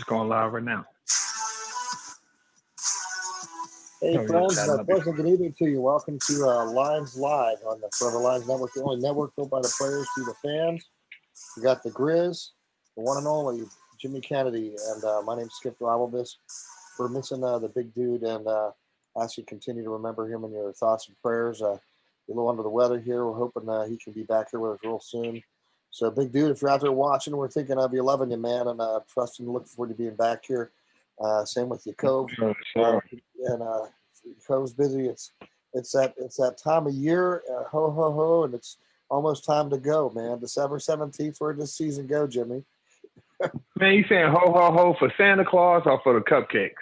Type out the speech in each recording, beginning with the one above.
going live right now. Hey, Oh, yeah, friends, that'll be pleasant good evening to you. Welcome to Lions Live on the Forever Lions Network, the only network built by the players to the fans. We got the Grizz, the one and only Jimmy Kennedy, and my name's Skip Rivalbus. We're missing the big dude, and ask you to continue to remember him in your thoughts and prayers. You're a little under the weather here. We're hoping he can be back here with us real soon. So, big dude, if you're out there watching, we're thinking of you, loving you, man, and trusting and looking forward to being back here. Same with you, Cove. sure. And Cove's busy. It's that time of year, ho ho ho, and it's almost time to go, man. December 17th, where does season go, Jimmy? Man, you saying ho ho ho for Santa Claus or for the cupcakes?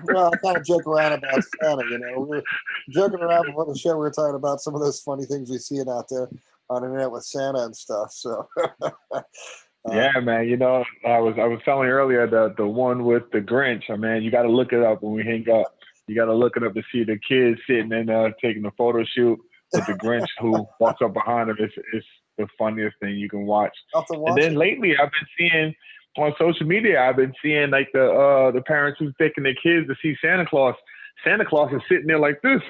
Well, I kind of joke around about Santa, you know. We were joking around before the show. We were talking about some of those funny things we see out there on the internet with Santa and stuff. So, yeah, man. You know, I was telling you earlier the one with the Grinch. Man, you got to look it up when we hang up. You got to look it up to see the kids sitting and taking a photo shoot with the Grinch who walks up behind him. It's the funniest thing you can watch. And then lately, I've been seeing on social media, like the parents who's taking their kids to see Santa Claus. Santa Claus is sitting there like this.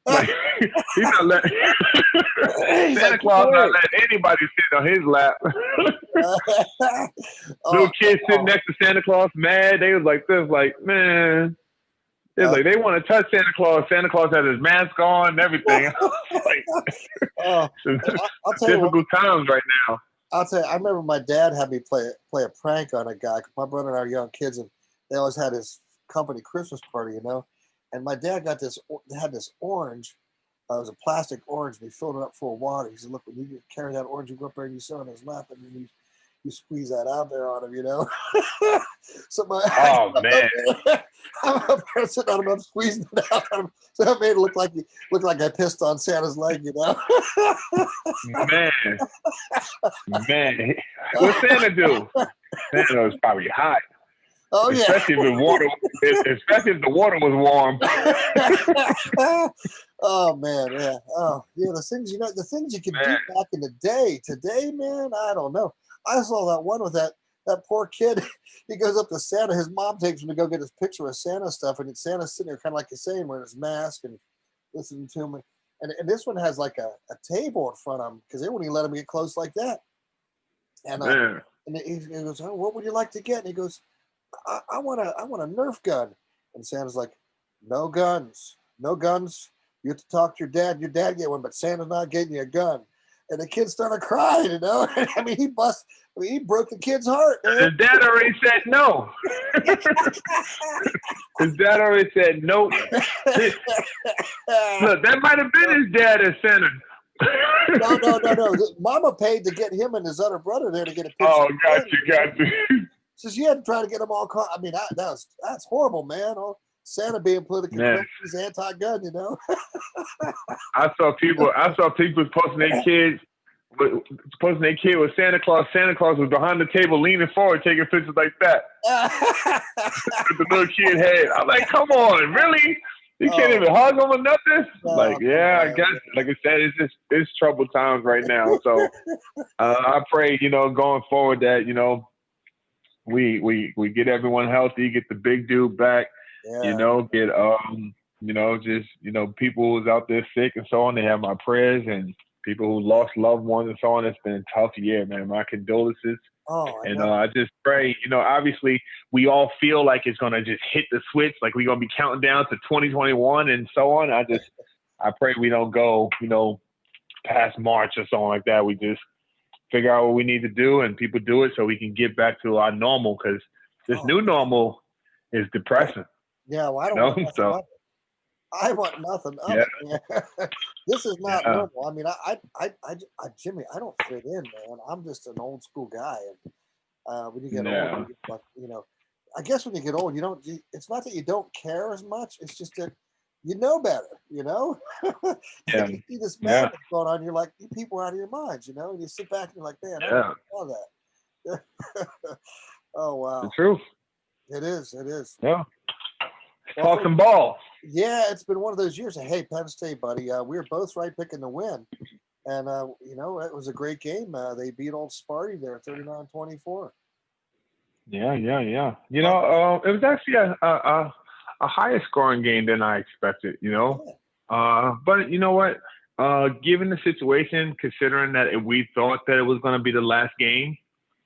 Like, he's not letting Santa Claus not letting anybody sit on his lap. Little kids sitting next to Santa Claus, mad. They was like this, like, man. It's like they want to touch Santa Claus. Santa Claus has his mask on and everything. Like, difficult times right now. I'll tell you, I remember my dad had me play a prank on a guy. My brother and I were young kids, and they always had his company Christmas party, you know. And my dad had this orange. It was a plastic orange, and he filled it up full of water. He said, "Look, when you carry that orange, you go up there and you sit on his lap, and then you squeeze that out there on him, you know." So man, I'm up there sitting on him, I'm squeezing it out on him. So that made it look like I pissed on Santa's leg, you know. man, what's Santa do? Santa was probably hot. Oh yeah, especially if the water was warm. Oh man, yeah. Oh yeah, the things you could do back in the day. Today, man, I don't know. I saw that one with that poor kid. He goes up to Santa. His mom takes him to go get his picture with Santa stuff, and Santa's sitting there kind of like you're saying, wearing his mask and listening to him. And this one has like a table in front of him because they wouldn't even let him get close like that. And he goes, "Oh, what would you like to get?" And he goes, I want a Nerf gun. And Santa's like, no guns. You have to talk to your dad. Your dad get one, but Santa's not getting you a gun. And the kid started crying, you know. I mean, he broke the kid's heart, man. His dad already said no. His dad already said no. Look, that might have been his dad as Santa. No. Mama paid to get him and his other brother there to get a picture. Oh, got you. So she had to try to get them all caught. I mean, that's horrible, man. Oh, Santa being politically correct, he's anti-gun, you know. I saw people posting their kid with Santa Claus. Santa Claus was behind the table, leaning forward, taking pictures like that. With the little kid head. I'm like, come on, really? You can't even hug him or nothing? I guess, like I said, it's troubled times right now. So I pray, you know, going forward that, you know, we get everyone healthy, get the big dude back, you know, get people who's out there sick and so on. They have my prayers, and people who lost loved ones and so on. It's been a tough year, man. My condolences. I just pray, you know, obviously we all feel like it's gonna just hit the switch, like we're gonna be counting down to 2021 and so on. I pray we don't go, you know, past March or something like that. We just figure out what we need to do, and people do it so we can get back to our normal, because this new normal is depressing. Yeah, well, I don't want nothing of it. I want nothing of it. This is not normal. I mean, I Jimmy, I don't fit in, man. I'm just an old school guy, and when you get old, you know, I guess when you get old, you don't. It's not that you don't care as much. It's just that you know better, you know. You see this madness going on, you're like, you people are out of your minds, you know. And you sit back and you're like, man, I don't know that. Oh wow, the truth. It is. Yeah. Talk some ball. Yeah, it's been one of those years. Hey, Penn State, buddy, we were both right picking the win. And you know, it was a great game. They beat old Sparty there, 39-24. Yeah, yeah, yeah. But It was actually a higher scoring game than I expected. yeah, But you know what? Given the situation, considering that we thought that it was going to be the last game,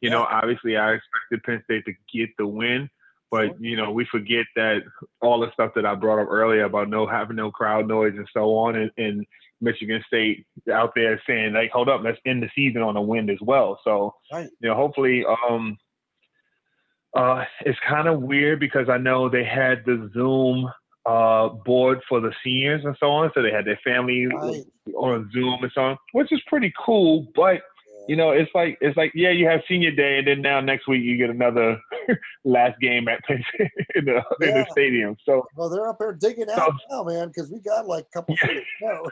yeah, obviously I expected Penn State to get the win. sure. But we forget that all the stuff that I brought up earlier about no having no crowd noise and so on, and Michigan State out there saying like, hold up, let's end the season on a win as well. So Right. hopefully, it's kind of weird because I know they had the Zoom board for the seniors and so on, so they had their family Right. on Zoom and so on, which is pretty cool. But Yeah. it's like yeah, you have senior day, and then now next week you get another last game at Penn State in the Yeah. stadium. So Well, they're up there digging so out now, man, because we got like a couple feet of snow.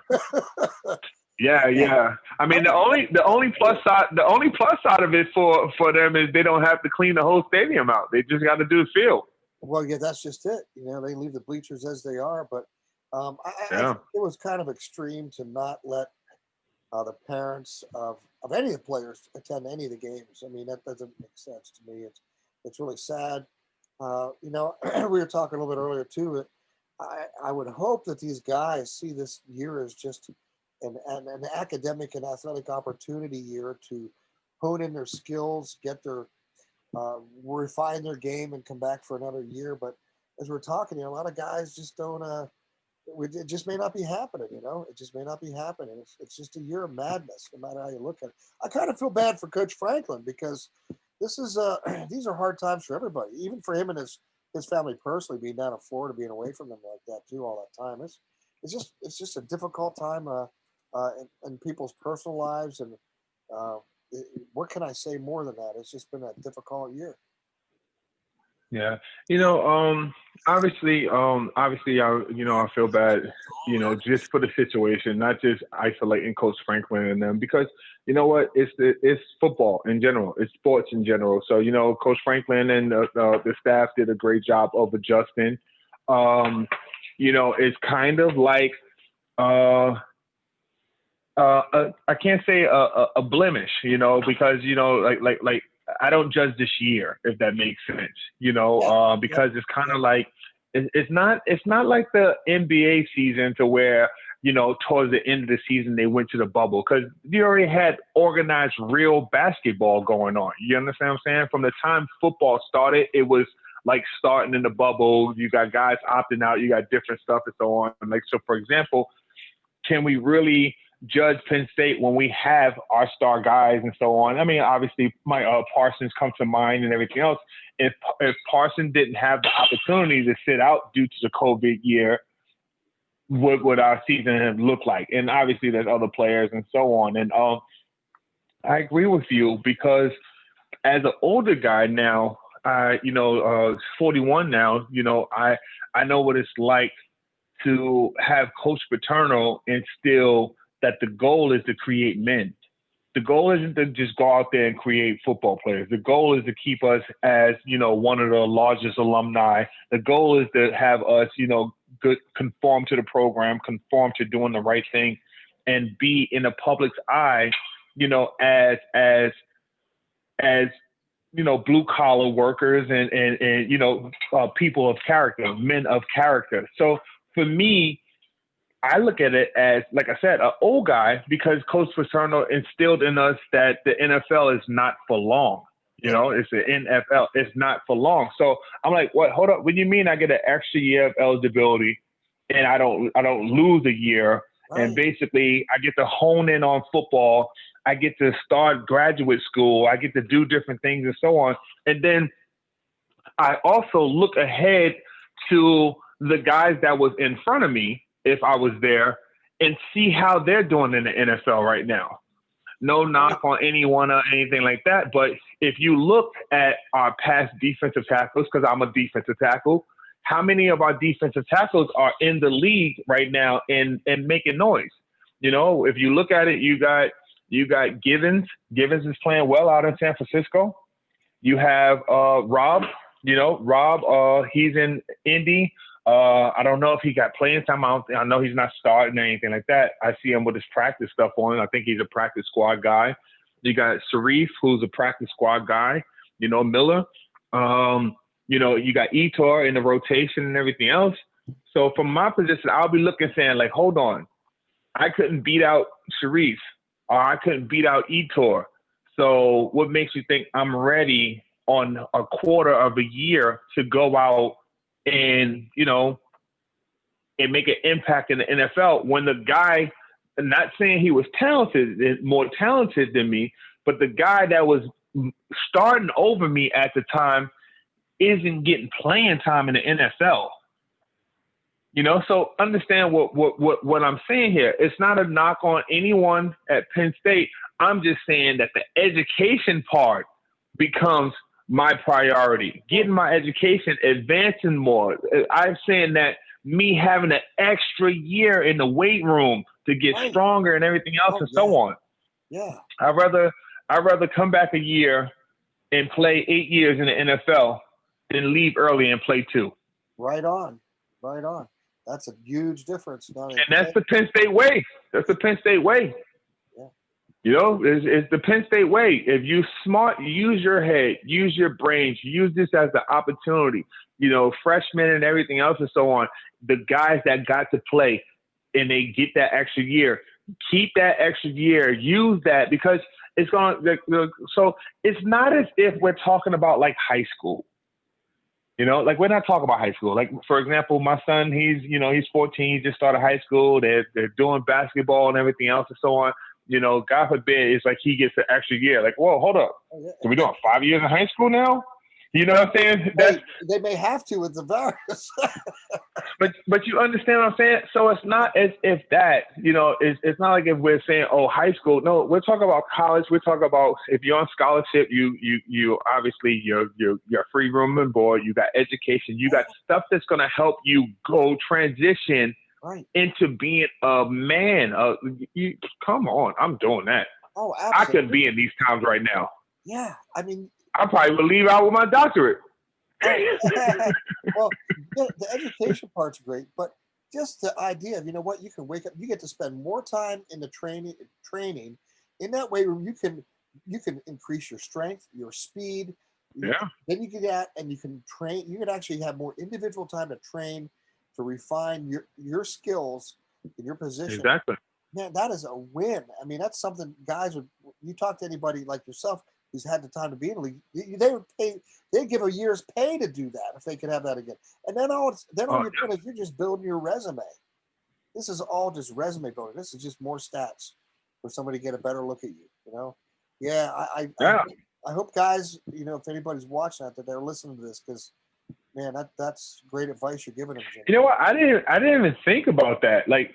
yeah, Yeah. yeah. I I mean, the was only the only plus side the only plus side of it for them is they don't have to clean the whole stadium out. They just got to do the field. Well, yeah, that's just it. You know, they leave the bleachers as they are, but I Yeah. think it was kind of extreme to not let the parents of any of the players attend any of the games. I mean, that doesn't make sense to me. It's really sad. You know, we were talking a little bit earlier too. I would hope that these guys see this year as just an academic and athletic opportunity year to hone in their skills, get their refine their game, and come back for another year. But as we're talking, you know, a lot of guys just don't. It just may not be happening. You know, it just may not be happening. It's just a year of madness, no matter how you look at it. I kind of feel bad for Coach Franklin because this is these are hard times for everybody, even for him and his family personally, being down in Florida, being away from them like that too all that time. It's just a difficult time in people's personal lives, and uh, what can I say more than that? It's just been a difficult year. Yeah, obviously, I feel bad, just for the situation, not just isolating Coach Franklin and them, because you know what, it's football in general, it's sports in general. So Coach Franklin and the staff did a great job of adjusting. It's kind of like uh, I can't say a blemish, because like I don't judge this year, if that makes sense, Yeah, yeah, because it's kind yeah, of like it's not like the NBA season to where towards the end of the season they went to the bubble, because you already had organized real basketball going on. You understand what I'm saying? From the time football started, it was like starting in the bubble. You got guys opting out. You got different stuff and so on. Like, so, for example, can we really judge Penn State when we have our star guys and so on? I mean, obviously, my Parsons comes to mind and everything else. If Parsons didn't have the opportunity to sit out due to the COVID year, what would our season have looked like? And obviously, there's other players and so on. And I agree with you, because as an older guy now, 41 now, I know what it's like to have Coach Paterno instill that the goal is to create men. The goal isn't to just go out there and create football players. The goal is to keep us as, one of the largest alumni. The goal is to have us, good, conform to the program, conform to doing the right thing, and be in the public's eye, as blue collar workers and people of character, men of character. So for me, I look at it as, like I said, an old guy, because Coach Paterno instilled in us that the NFL is not for long. yeah. It's the NFL. It's not for long. So I'm like, what? Hold up. What do you mean I get an extra year of eligibility and I don't lose a year? And Right. basically, I get to hone in on football. I get to start graduate school. I get to do different things and so on. And then I also look ahead to the guys that was in front of me, if I was there, and see how they're doing in the NFL right now. No Right. knock on anyone or anything like that, but if you look at our past defensive tackles, because I'm a defensive tackle, how many of our defensive tackles are in the league right now and making noise? If you look at it, you got Givens. Givens is playing well out in San Francisco. You have Rob. Rob. He's in Indy. I don't know if he got playing time. I know he's not starting or anything like that. I see him with his practice stuff on. I think he's a practice squad guy. You got Sharif, who's a practice squad guy. You know, Miller. You got Etor in the rotation and everything else. So from my position, I'll be looking saying like, hold on, I couldn't beat out Sharif or I couldn't beat out Etor. So what makes you think I'm ready on a quarter of a year to go out and, and make an impact in the NFL when the guy, not saying he was talented, more talented than me, but the guy that was starting over me at the time isn't getting playing time in the NFL. So understand what I'm saying here. It's not a knock on anyone at Penn State. I'm just saying that the education part becomes my priority. Getting my education, advancing more. I'm saying that me having an extra year in the weight room to get stronger and everything else and so on. Yeah. I'd rather come back a year and play 8 years in the NFL than leave early and play 2. Right on. That's a huge difference. And that's the Penn State way. That's the Penn State way. Yeah. It's the Penn State way. If you smart, use your head, use your brains, use this as the opportunity. Freshmen and everything else and so on. The guys that got to play and they get that extra year, keep that extra year, use that because it's going to, so it's not as if we're talking about like high school. Like we're not talking about high school. Like for example, my son, he's 14, he just started high school. They're doing basketball and everything else and so on. God forbid, it's like he gets an extra year. Like, whoa, hold up. So we're doing 5 years in high school now? You know what I'm saying? They may have to with the virus. but you understand what I'm saying? So it's not as if that, it's not like if we're saying, oh, high school. No, we're talking about college. We're talking about if you're on scholarship, you obviously you're free room and board. You got education. You got stuff that's going to help you go transition into being a man. Come on, I'm doing that. Oh, absolutely. I couldn't be in these times right now. Yeah, I mean, I probably would leave out with my doctorate. Well, the education part's great, but just the idea of, you can wake up, you get to spend more time in the training. In that way, you can increase your strength, your speed. Then you get out and you can train. You can actually have more individual time to train, to refine your skills in your position. Exactly. Man, that is a win. I mean, that's something guys would. You talk to anybody like yourself who's had the time to be in the league, they would pay. They'd give a year's pay to do that if they could have that again. And then all you're doing is you're just building your resume. This is all just resume building. This is just more stats for somebody to get a better look at you. Yeah, I hope guys, if anybody's watching that they're listening to this because, man, that's great advice you're giving them, Jimmy. You know what? I didn't even think about that. Like,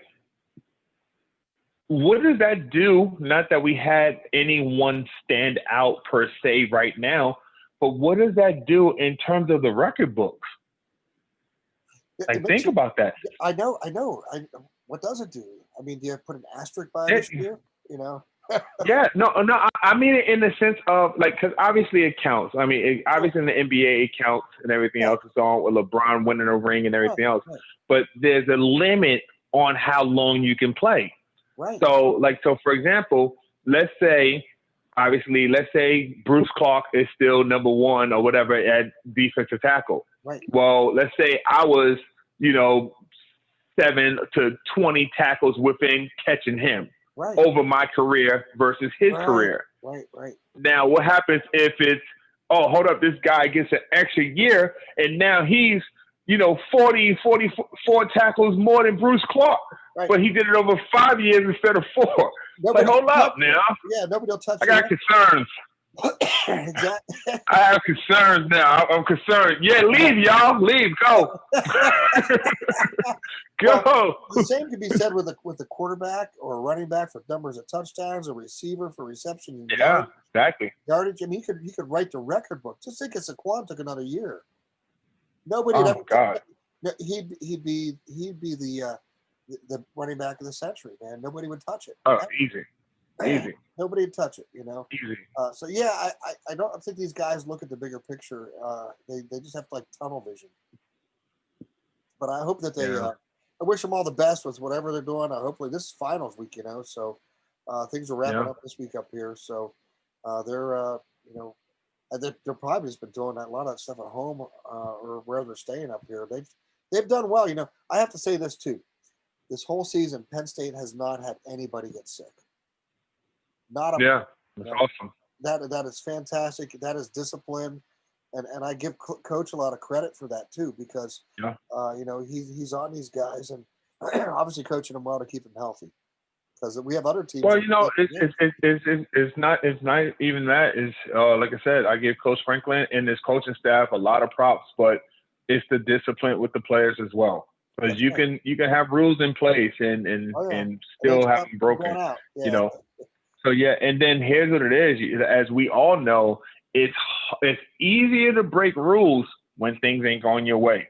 what does that do? Not that we had anyone stand out per se right now, but what does that do in terms of the record books? Think about that. I know. What does it do? I mean, do you put an asterisk by this year? Yeah, no. I mean it in the sense of like, because obviously it counts. I mean, obviously in the NBA it counts and everything else and so on with LeBron winning a ring and everything else. But there's a limit on how long you can play. Right. So for example, let's say Bruce Clark is still number one or whatever at defensive tackle. Right. Well, let's say I was, 7 to 20 tackles within catching him over my career versus his career. Right. Now, what happens if it's, oh, hold up, this guy gets an extra year and now he's, 44 tackles more than Bruce Clark. Right. But he did it over 5 years instead of 4. Hold up now. Yeah, nobody will touch I got concerns. Exactly. I have concerns now. I'm concerned. Yeah, leave, y'all. Leave. Go. Go. Well, the same can be said with a quarterback or a running back for numbers of touchdowns, a receiver for reception and exactly. Yardage. I mean, he could write the record book. Just think, Saquon took another year. Nobody. God. He'd be the running back of the century, man. Nobody would touch it. Oh, easy. Nobody would touch it, Easy. So yeah, I don't think these guys look at the bigger picture. They just have like tunnel vision. But I hope that they. I wish them all the best with whatever they're doing. Hopefully, this is finals week, so things are wrapping up this week up here. So they're, they're probably just been doing a lot of that stuff at home or where they're staying up here. They've done well. I have to say this too. This whole season, Penn State has not had anybody get sick. Not a that's awesome. That is fantastic. That is discipline, and I give Coach a lot of credit for that too, because he's on these guys and obviously coaching them well to keep them healthy. Because we have other teams. Well, it's not even that. Is like I said, I give Coach Franklin and his coaching staff a lot of props, but it's the discipline with the players as well. Because you can have rules in place and still have them broken. So and then here's what it is. As we all know, it's easier to break rules when things ain't going your way.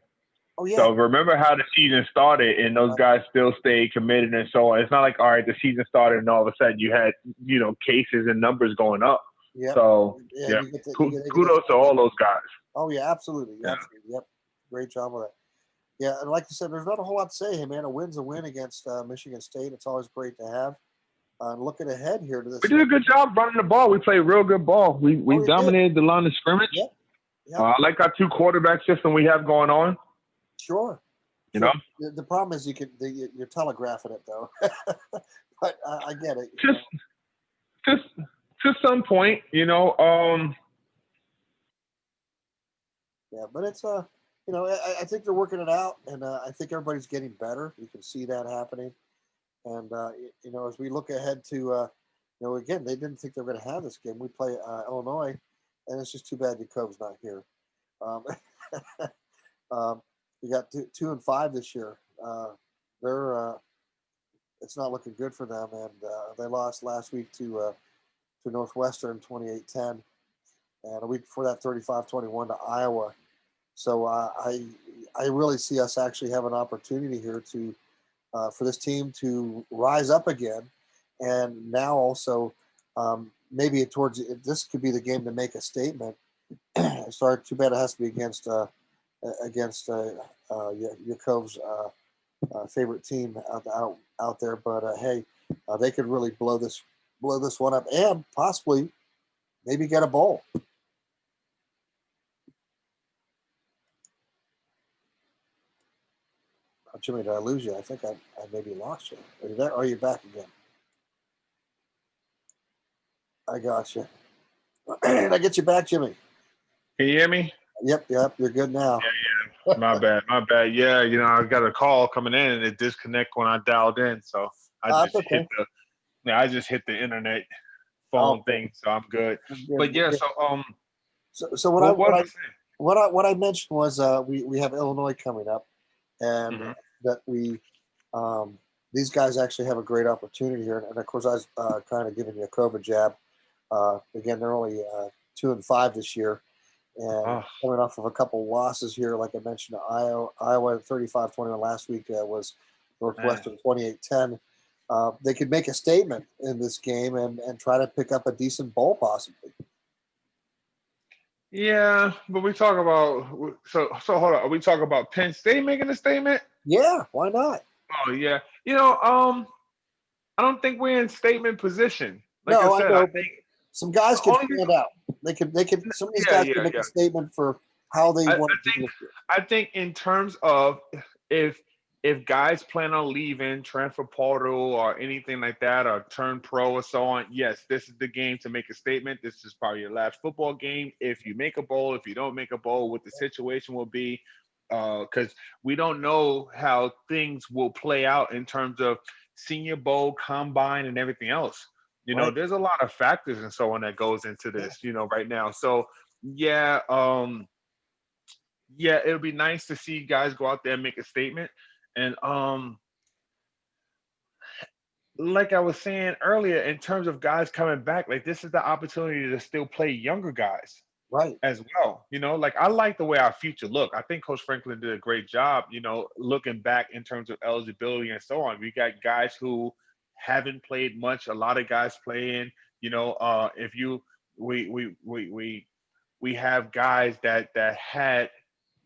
Oh, yeah. So remember how the season started and those guys still stayed committed and so on. It's not like, all right, the season started and all of a sudden you had, cases and numbers going up. Yep. So, kudos to all those guys. Oh, yeah, absolutely. Yeah. Absolutely. Yep. Great job with that. Yeah, and like you said, there's not a whole lot to say. Hey, man, a win's a win against Michigan State. It's always great to have. Looking ahead here to this. We did a good job running the ball. We played real good ball. We dominated the line of scrimmage. Yep. I like our 2 quarterback system we have going on. Sure. The problem is you're telegraphing it though, but I get it. Just to some point, Yeah, but it's I think they're working it out, and I think everybody's getting better. You can see that happening, and as we look ahead to, again, they didn't think they were going to have this game. We play Illinois, and it's just too bad Jakov's not here. We got 2-5 this year. It's not looking good for them, and they lost last week to Northwestern 28-10, and a week before that 35-21 to Iowa. So I really see us actually have an opportunity here to for this team to rise up again, and now also maybe this could be the game to make a statement. Sorry, too bad it has to be against Yakov's favorite team out there, but hey, they could really blow this one up and possibly maybe get a bowl. Jimmy, did I lose you? I think I maybe lost you. Are you there? Or are you back again? I got you. Did I get you back, Jimmy? Can you hear me? Yep. You're good now. Yeah. My bad. Yeah, I got a call coming in and it disconnected when I dialed in, so I just hit the internet phone thing, so I'm good. But yeah, so what I mentioned was we have Illinois coming up, and that these guys actually have a great opportunity here, and of course I was kind of giving you a COVID jab. Again, they're only 2-5 this year. And coming off of a couple losses here, like I mentioned, Iowa 35-21 last week was Northwestern 28-10. They could make a statement in this game and try to pick up a decent bowl possibly. Yeah, but we talk about so hold on. Are we talking about Penn State making a statement? Yeah, why not? Oh yeah, I don't think we're in statement position. Like I said, know. I think some guys can stand out. They could. Some of these guys can make a statement for how they want to do it. I think in terms of if guys plan on leaving, transfer portal or anything like that, or turn pro or so on, yes, this is the game to make a statement. This is probably your last football game. If you make a bowl, if you don't make a bowl, what the situation will be, because we don't know how things will play out in terms of Senior Bowl, Combine, and everything else. There's a lot of factors and so on that goes into this, right now. So, yeah, it'll be nice to see guys go out there and make a statement. And like I was saying earlier, in terms of guys coming back, like this is the opportunity to still play younger guys. Right. As well. Like I like the way our future look. I think Coach Franklin did a great job, looking back in terms of eligibility and so on. We got guys who haven't played much, a lot of guys playing, if you we have guys that had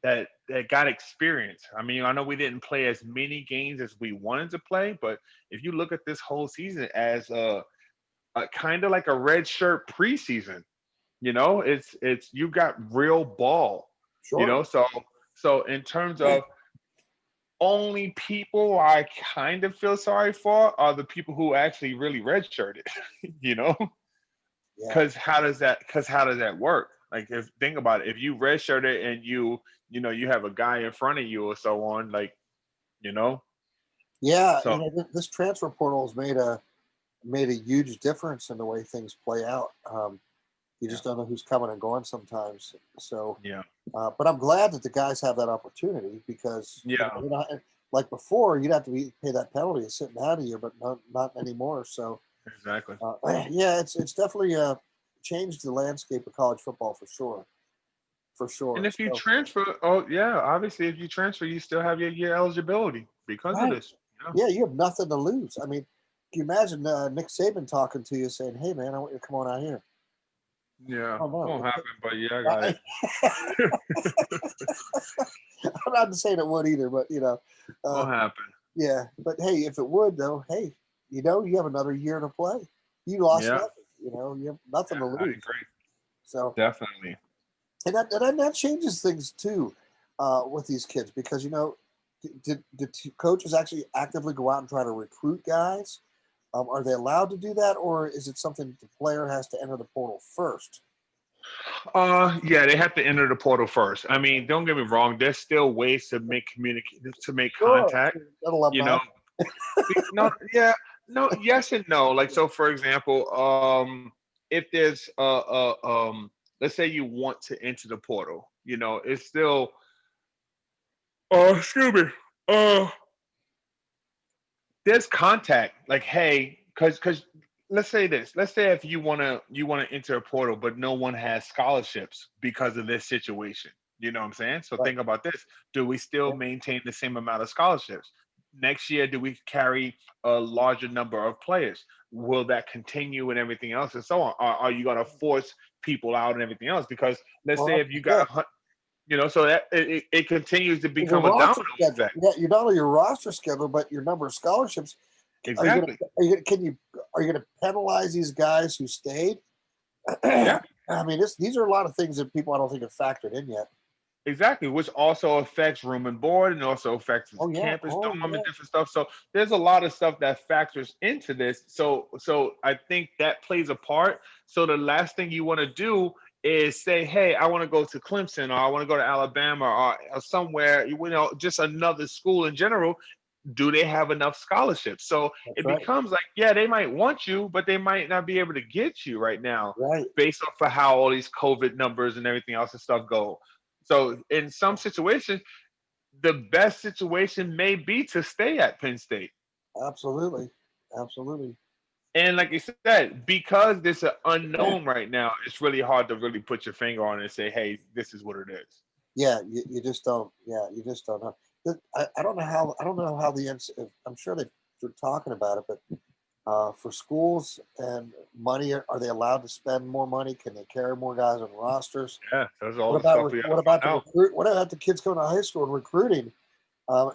that got experience. I mean, I know we didn't play as many games as we wanted to play, but if you look at this whole season as a kind of like a red shirt preseason, it's you got real ball, Sure. so in terms of only people I kind of feel sorry for are the people who actually really redshirted, you know, Yeah. because how does that work? Like, if think about it, if you redshirted and you have a guy in front of you or so on, like, you know, Yeah. so This transfer portal has made a huge difference in the way things play out. You yeah, just don't know who's coming and going sometimes. So, yeah, but I'm glad that the guys have that opportunity because yeah, you're not like before. You'd have to pay that penalty of sitting out of here, but not anymore. So, exactly. yeah, it's definitely changed the landscape of college football for sure, for And sure. if you So, transfer, oh yeah, obviously if you transfer, you still have your eligibility because of right, this. Yeah, yeah, you have nothing to lose. I mean, can you imagine Nick Saban talking to you saying, "Hey, man, I want you to come on out here." yeah, Oh no, won't happen, but yeah, I got I, it. I'm I'm not saying it would either, but uh, won't happen. yeah. But hey, if it would though, hey, you have another year to play. You lost Yeah, nothing. You have nothing yeah, to I lose. agree. So, Definitely. and that changes things too with these kids because did coaches actually actively go out and try to recruit guys? Are they allowed to do that, or is it something that the player has to enter the portal first? Yeah, they have to enter the portal first. I mean, don't get me wrong. There's still ways to make Sure, contact. an You know, alumni. no, yeah, no, yes and no. Like, so, for example, if there's let's say you want to enter the portal, it's still. Oh, excuse me. Uh, there's contact. Like, hey, because let's say this. Let's say if you wanna enter a portal, but no one has scholarships because of this situation. You know what I'm saying? So Right. think about this. Do we still Yeah. maintain the same amount of scholarships? Next year, do we carry a larger number of players? Will that continue and everything else and so on? Are you going to force people out and everything else? Because let's Well, say if that's you the got thing. so that it continues to Your become a domino roster schedule. effect. Yeah, you're not only your roster schedule, but your number of scholarships. Are you gonna? Exactly. Are you gonna penalize these guys who stayed? Yeah. I mean, these are a lot of things that people I don't think have factored in yet. Exactly, which also affects room and board and also affects Oh yeah. campus Oh dorm yeah. and different stuff. So there's a lot of stuff that factors into this. So I think that plays a part. So the last thing you want to do is say, hey, I want to go to Clemson or I want to go to Alabama or somewhere, just another school in general. Do they have enough scholarships? So That's it right. becomes like, yeah, they might want you, but they might not be able to get you right now Right. based off of how all these COVID numbers and everything else and stuff go. So in some situations, the best situation may be to stay at Penn State. Absolutely. Absolutely. And like you said, because there's an unknown right now, it's really hard to really put your finger on it and say, hey, this is what it is. Yeah. You just don't. Yeah. You just don't know. I don't know how. I don't know how I'm sure they're talking about it, but for schools and money, are they allowed to spend more money? Can they carry more guys on rosters? Yeah, that's all the stuff we got to find What out. about the kids going to high school and recruiting? I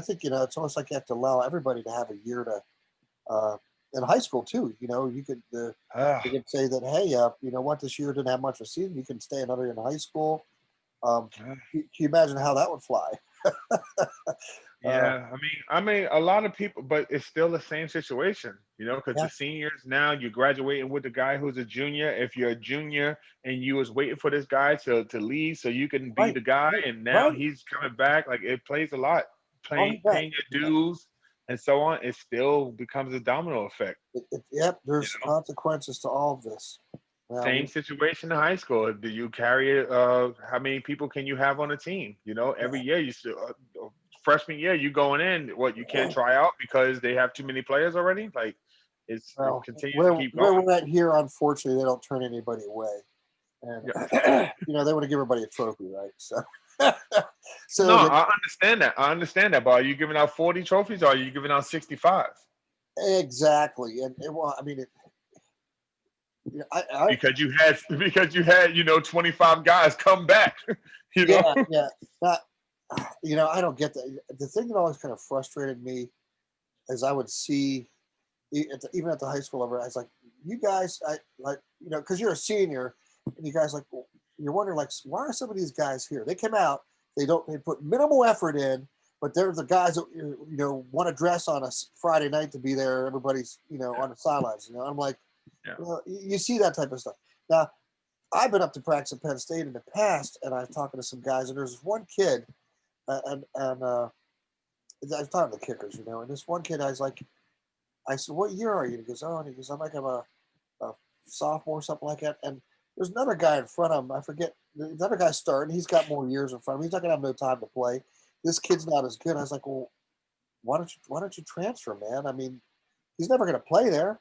think it's almost like you have to allow everybody to have a year to in high school too. You could say that hey, what, this year didn't have much of a season. You can stay another year in high school. Can you imagine how that would fly? uh, Yeah, I mean, a lot of people, but it's still the same situation, because yeah, the seniors now you're graduating with the guy who's a junior. If you're a junior and you was waiting for this guy to leave so you can be right, the guy, and now right. he's coming back, like it plays a lot. Oh, Paying you bet. paying your You bet. dues and so on, it still becomes a domino effect. Yep, You there's know, consequences to all of this. Well, same situation in high school. Do you carry it? How many people can you have on a team? Every year you still freshman year you going in. What, you can't try out because they have too many players already? Like it well, continues to where keep where going. we're at here, unfortunately, they don't turn anybody away, and Yeah. they want to give everybody a trophy, right? So, No, so I understand that. I understand that. But are you giving out 40 trophies or are you giving out 65? exactly, well, I mean, I Because you had 25 guys come back. You know? Yeah. Not, I don't get that. The thing that always kind of frustrated me is I would see, even at the high school level, I was like, you guys, because you're a senior, and you guys you're wondering why are some of these guys here? They come out, they put minimal effort in, but they're the guys that want to dress on a Friday night to be there. Everybody's on the sidelines. I'm like, you see that type of stuff. Now, I've been up to practice at Penn State in the past, and I've talked to some guys, and there's this one kid, and I've talked to the kickers, and this one kid, I said, what year are you? And he goes, I'm a sophomore, something like that. And there's another guy in front of him. I forget. The other guy's starting. He's got more years in front of him. He's not going to have no time to play. This kid's not as good. I was like, well, why don't you transfer, man? I mean, he's never going to play there,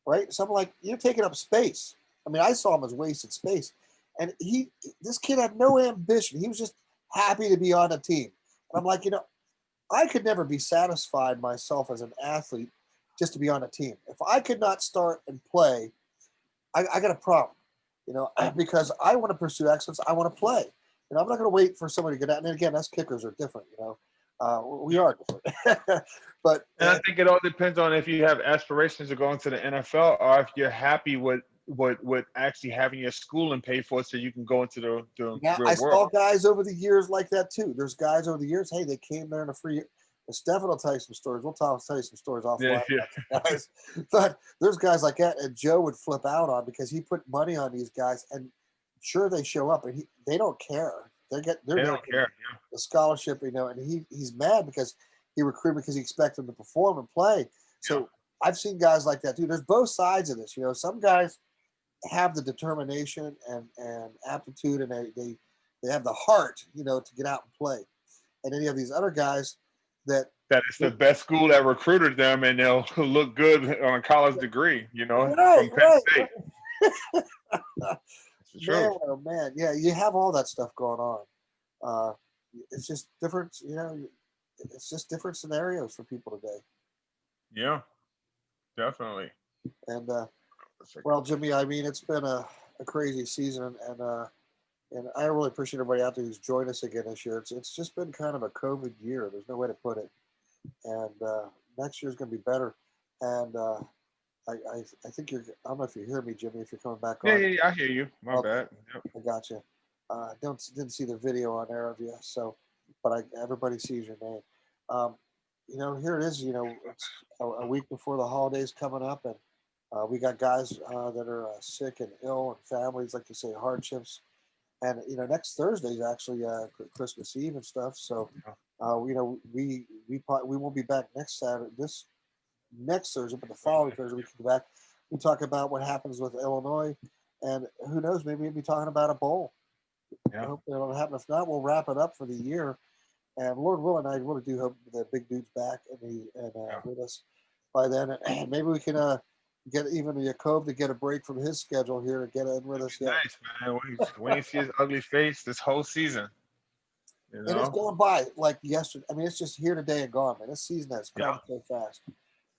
right? So I'm like, you're taking up space. I mean, I saw him as wasted space. And this kid had no ambition. He was just happy to be on a team. And I'm like, I could never be satisfied myself as an athlete just to be on a team. If I could not start and play, I got a problem, because I want to pursue excellence. I want to play. I'm not going to wait for somebody to get out. And again, us kickers are different, we are different. But I think it all depends on if you have aspirations of going to the NFL or if you're happy with actually having your schooling paid for so you can go into the real world. I saw guys over the years like that too. There's guys over the years, hey, they came there in a free. Stefan will tell you some stories. We'll tell you some stories offline. Yeah. Guys. But there's guys like that, and Joe would flip out on because he put money on these guys, and sure they show up, and they don't care. They don't care. Yeah. The scholarship, and he's mad because he recruited because he expected them to perform and play. So I've seen guys like that too. There's both sides of this. Some guys have the determination and aptitude, and they have the heart, to get out and play. And then you have these other guys that it's the best school that recruited them, and they'll look good on a college degree, from Penn State. Man, oh man, yeah, you have all that stuff going on. It's just different, it's just different scenarios for people today. Yeah, definitely. And well, Jimmy, I mean, it's been a crazy season, and I really appreciate everybody out there who's joined us again this year. It's just been kind of a COVID year. There's no way to put it. And next year's going to be better. And I think I don't know if you hear me, Jimmy, if you're coming back on. Yeah, I hear you. My bad. Yep. I got you. Didn't see the video on there of you, but everybody sees your name. Here it is. It's a week before the holidays coming up, and we got guys that are sick and ill, and families, like you say, hardships. And next Thursday is actually Christmas Eve and stuff. So we won't be back next Saturday. This next Thursday, but the following Thursday we can go back. We talk about what happens with Illinois, and who knows, maybe we'll be talking about a bowl. Yeah. I hope that'll happen. If not, we'll wrap it up for the year. And Lord willing, I really do hope the big dude's back and with us by then, and maybe we can get even Yakov to get a break from his schedule here to get in with us. Nice, man. When you see his ugly face this whole season. And it's going by like yesterday. I mean, it's just here today and gone, man. This season has come so fast.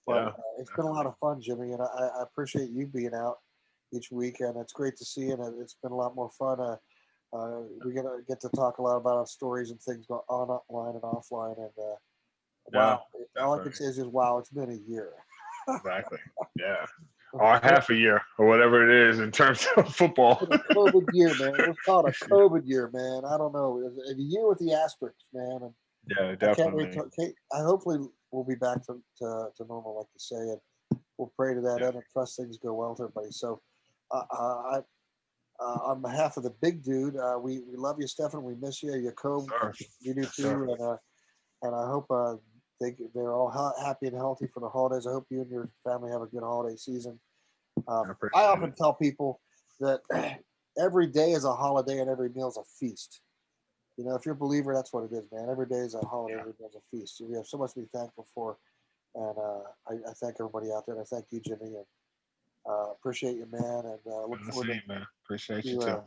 But it's been a lot of fun, Jimmy, and I appreciate you being out each week, and it's great to see you, and it's been a lot more fun. We're going to get to talk a lot about our stories and things going online and offline, and wow. All I can say is just, wow, it's been a year. Exactly. Yeah. Or half a year or whatever it is in terms of football. It's a COVID year, man. It's called a COVID year, man. I don't know. A year with the asterisks, man. And yeah, definitely. I hopefully we'll be back to normal, like you say, and we'll pray to that end and trust things go well with everybody. So on behalf of the big dude, we love you, Stefan. We miss you. Yakov, you do too. And I hope they're all happy and healthy for the holidays. I hope you and your family have a good holiday season. I often tell people that every day is a holiday and every meal is a feast. If you're a believer, that's what it is, man. Every day is a holiday, every meal is a feast. So we have so much to be thankful for. And I thank everybody out there. And I thank you, Jimmy. And appreciate you, man. And look forward to man. Appreciate you too.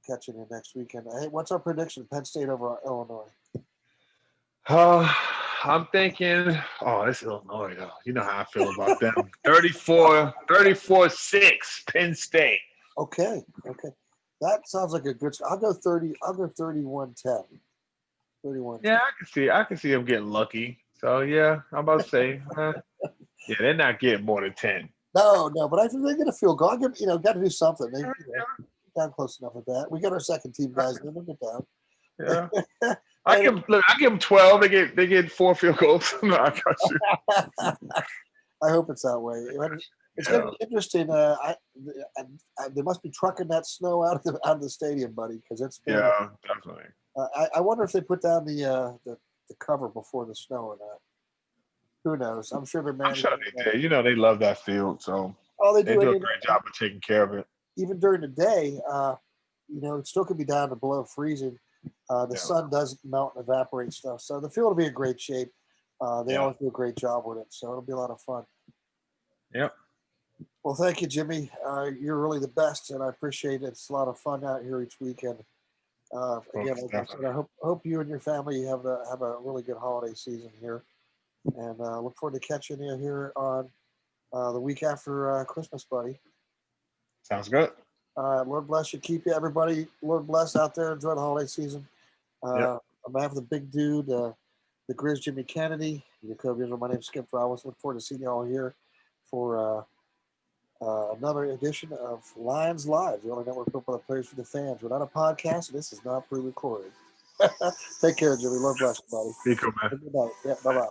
Catching you next weekend. Hey, what's our prediction? Penn State over Illinois. I'm thinking, it's Illinois, though. You know how I feel about them. 34-6, Penn State. Okay. That sounds like a good. I'll go 30. I'll go 31-10. 31. Yeah, I can see him getting lucky. So yeah, I'm about to say, yeah, they're not getting more than 10. No, but I think they're going to feel good. Got to do something. They down close enough with that. We got our second team guys. They'll get down. Yeah. I give them 12. They get 4 field goals. No, I got you. I hope it's that way. It's going to be interesting. They must be trucking that snow out of the stadium, buddy, because it's been, definitely. I wonder if they put down the cover before the snow or not. Who knows? I'm sure they're managing. I'm sure they did. They love that field, so they do a great job of taking care of it. Even during the day, it still could be down to below freezing. The sun does melt and evaporate stuff, so the field will be in great shape. They always do a great job with it, so it'll be a lot of fun. Yep. Well, thank you, Jimmy. You're really the best, and I appreciate it. It's a lot of fun out here each weekend. Again, like I said, I hope you and your family have a really good holiday season here, and look forward to catching you here on the week after Christmas, buddy. Sounds good. Lord bless you, keep you, everybody. Lord bless out there. Enjoy the holiday season. On behalf of the big dude, the Grizz Jimmy Kennedy, Jacoby Israel, my name's Skip Flowers. Look forward to seeing you all here for another edition of Lions Live, the only network built by the players for the fans. We're not a podcast, and this is not pre-recorded. Take care, Jimmy. Lord bless you, buddy. Be cool, man. Good night. Yeah, bye-bye.